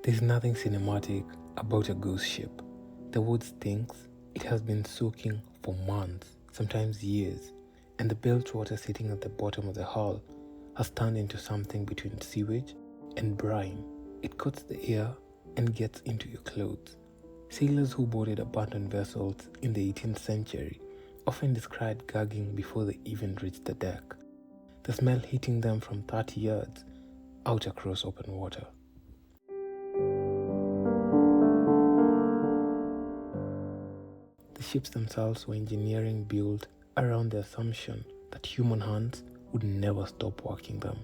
There's nothing cinematic about a ghost ship. The wood stinks, it has been soaking for months, sometimes years, and the bilge water sitting at the bottom of the hull has turned into something between sewage and brine. It coats the air and gets into your clothes. Sailors who boarded abandoned vessels in the 18th century often described gagging before they even reached the deck, the smell hitting them from 30 yards out across open water. The ships themselves were engineering built around the assumption that human hands would never stop working them.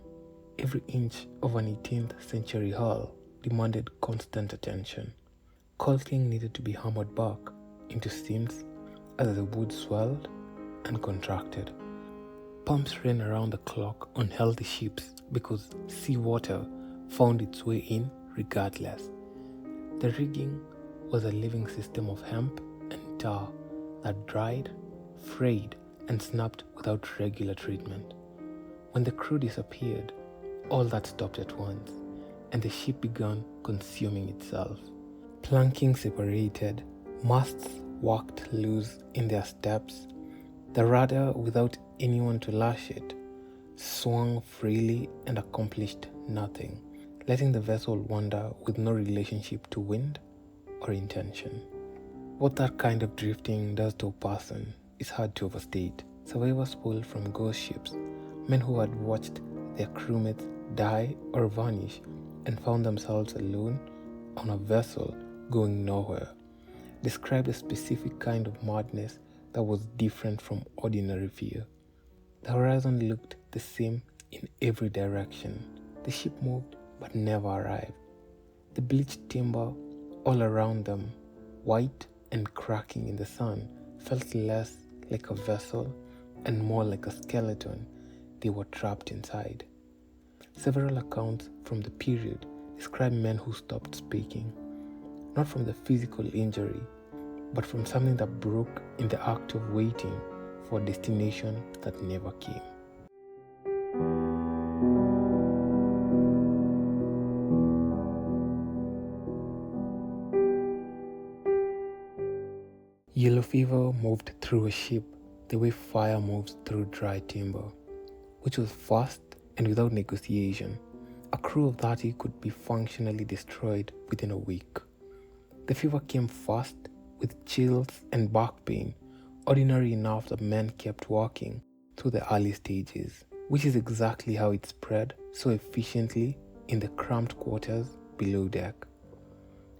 Every inch of an 18th century hull demanded constant attention. Caulking needed to be hammered back into seams as the wood swelled and contracted. Pumps ran around the clock on healthy ships because seawater found its way in regardless. The rigging was a living system of hemp and tar that dried, frayed, and snapped without regular treatment. When the crew disappeared, all that stopped at once, and the ship began consuming itself. Planking separated, masts walked loose in their steps, the rudder, without anyone to lash it, swung freely and accomplished nothing, letting the vessel wander with no relationship to wind or intention. What that kind of drifting does to a person is hard to overstate. Survivors pulled from ghost ships, men who had watched their crewmates die or vanish and found themselves alone on a vessel going nowhere, described a specific kind of madness that was different from ordinary fear. The horizon looked the same in every direction. The ship moved but never arrived. The bleached timber all around them, white and cracking in the sun, felt less like a vessel and more like a skeleton they were trapped inside. Several accounts from the period describe men who stopped speaking, not from the physical injury, but from something that broke in the act of waiting for a destination that never came. Yellow fever moved through a ship the way fire moves through dry timber, which was fast and without negotiation. A crew of 30 could be functionally destroyed within a week. The fever came fast, with chills and back pain, ordinary enough that men kept walking through the early stages, which is exactly how it spread so efficiently in the cramped quarters below deck.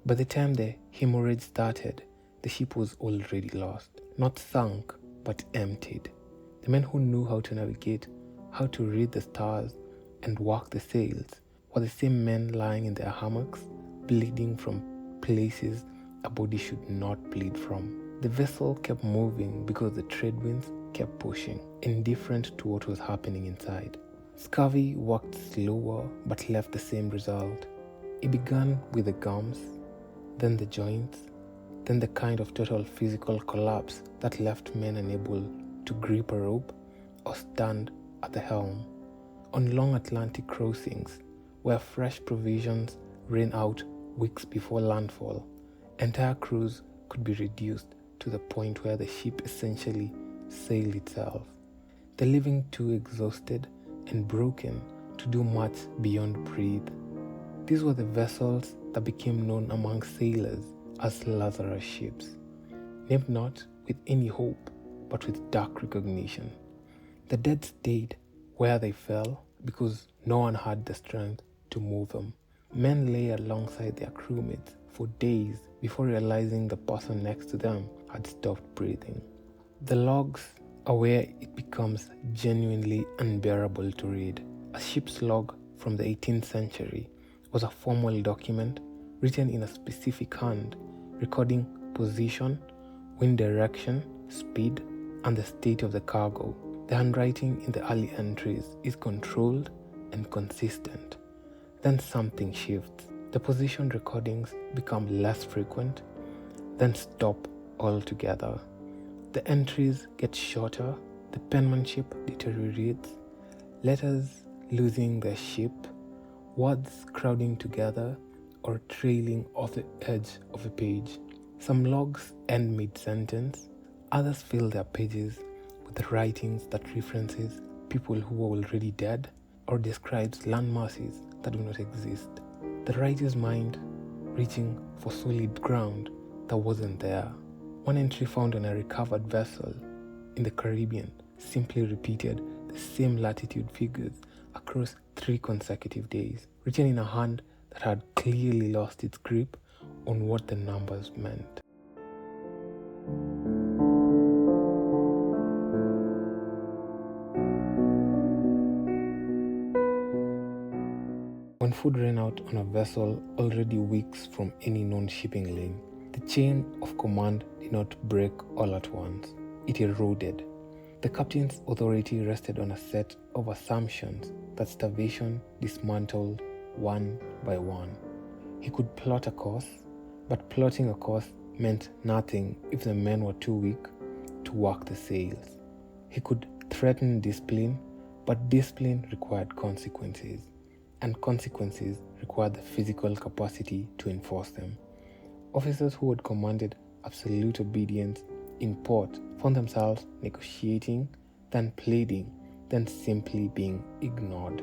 By the time the hemorrhage started, the ship was already lost, not sunk, but emptied. The men who knew how to navigate, how to read the stars, and work the sails were the same men lying in their hammocks, bleeding from places a body should not bleed from. The vessel kept moving because the trade winds kept pushing, indifferent to what was happening inside. Scurvy worked slower but left the same result. It began with the gums, then the joints, then the kind of total physical collapse that left men unable to grip a rope or stand at the helm. On long Atlantic crossings, where fresh provisions ran out weeks before landfall, entire crews could be reduced to the point where the ship essentially sailed itself, the living too exhausted and broken to do much beyond breathe. These were the vessels that became known among sailors as Lazarus ships, named not with any hope, but with dark recognition. The dead stayed where they fell because no one had the strength to move them. Men lay alongside their crewmates for days before realizing the person next to them had stopped breathing. The logs are where it becomes genuinely unbearable to read. A ship's log from the 18th century was a formal document written in a specific hand, recording position, wind direction, speed, and the state of the cargo. The handwriting in the early entries is controlled and consistent. Then something shifts. The position recordings become less frequent, then stop altogether. The entries get shorter, the penmanship deteriorates, letters losing their shape, words crowding together, or trailing off the edge of a page. Some logs end mid-sentence, others fill their pages with writings that references people who are already dead or describes land masses that do not exist. The writer's mind reaching for solid ground that wasn't there. One entry found on a recovered vessel in the Caribbean simply repeated the same latitude figures across 3 consecutive days, written in a hand that had clearly lost its grip on what the numbers meant. When food ran out on a vessel already weeks from any known shipping lane, the chain of command did not break all at once. It eroded. The captain's authority rested on a set of assumptions that starvation dismantled one by one. He could plot a course, but plotting a course meant nothing if the men were too weak to work the sails. He could threaten discipline, but discipline required consequences, and consequences required the physical capacity to enforce them. Officers who had commanded absolute obedience in port found themselves negotiating, then pleading, then simply being ignored.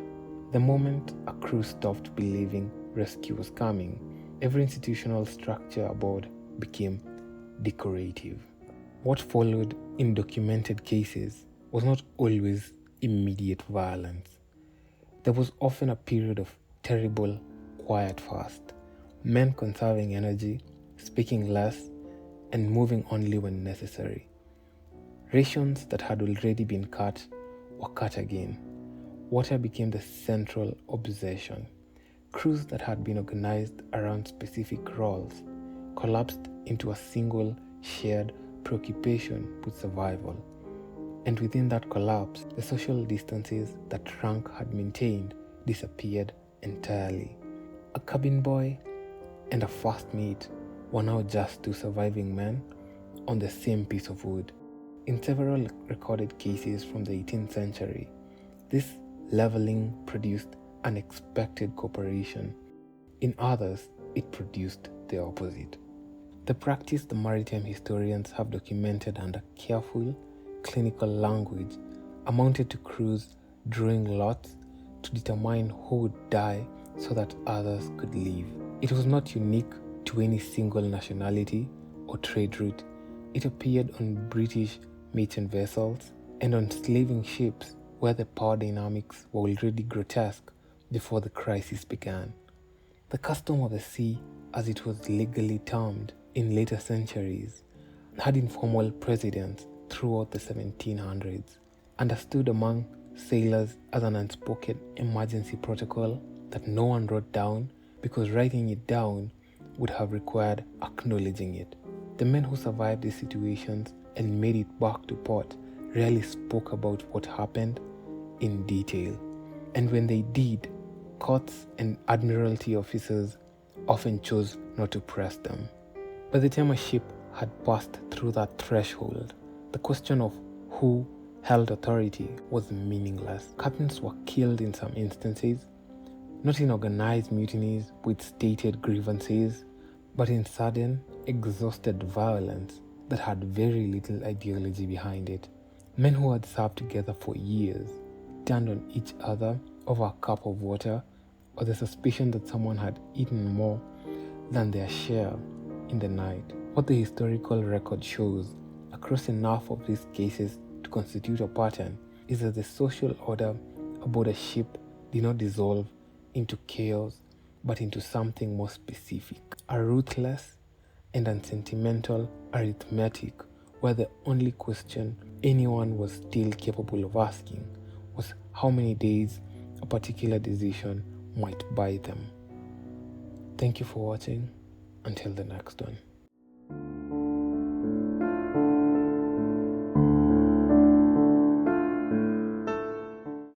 The moment a crew stopped believing rescue was coming, every institutional structure aboard became decorative. What followed in documented cases was not always immediate violence. There was often a period of terrible quiet fast, men conserving energy, speaking less, and moving only when necessary. Rations that had already been cut were cut again. Water became the central obsession. Crews that had been organized around specific roles collapsed into a single shared preoccupation with survival. And within that collapse, the social distances that rank had maintained disappeared entirely. A cabin boy and a first mate were now just 2 surviving men on the same piece of wood. In several recorded cases from the 18th century, this leveling produced unexpected cooperation. In others, it produced the opposite. The practice the maritime historians have documented under careful, clinical language amounted to crews drawing lots to determine who would die so that others could live. It was not unique to any single nationality or trade route. It appeared on British merchant vessels and on slaving ships where the power dynamics were already grotesque before the crisis began. The custom of the sea, as it was legally termed in later centuries, had informal precedents throughout the 1700s, understood among sailors as an unspoken emergency protocol that no one wrote down because writing it down would have required acknowledging it. The men who survived these situations and made it back to port rarely spoke about what happened in detail, and when they did, courts and admiralty officers often chose not to press them. By the time a ship had passed through that threshold, the question of who held authority was meaningless. Captains were killed in some instances, not in organized mutinies with stated grievances, but in sudden, exhausted violence that had very little ideology behind it. Men who had served together for years turned on each other over a cup of water or the suspicion that someone had eaten more than their share in the night. What the historical record shows across enough of these cases to constitute a pattern is that the social order aboard a ship did not dissolve into chaos but into something more specific, a ruthless and unsentimental arithmetic where the only question anyone was still capable of asking was how many days a particular decision might buy them. Thank you for watching. Until the next one.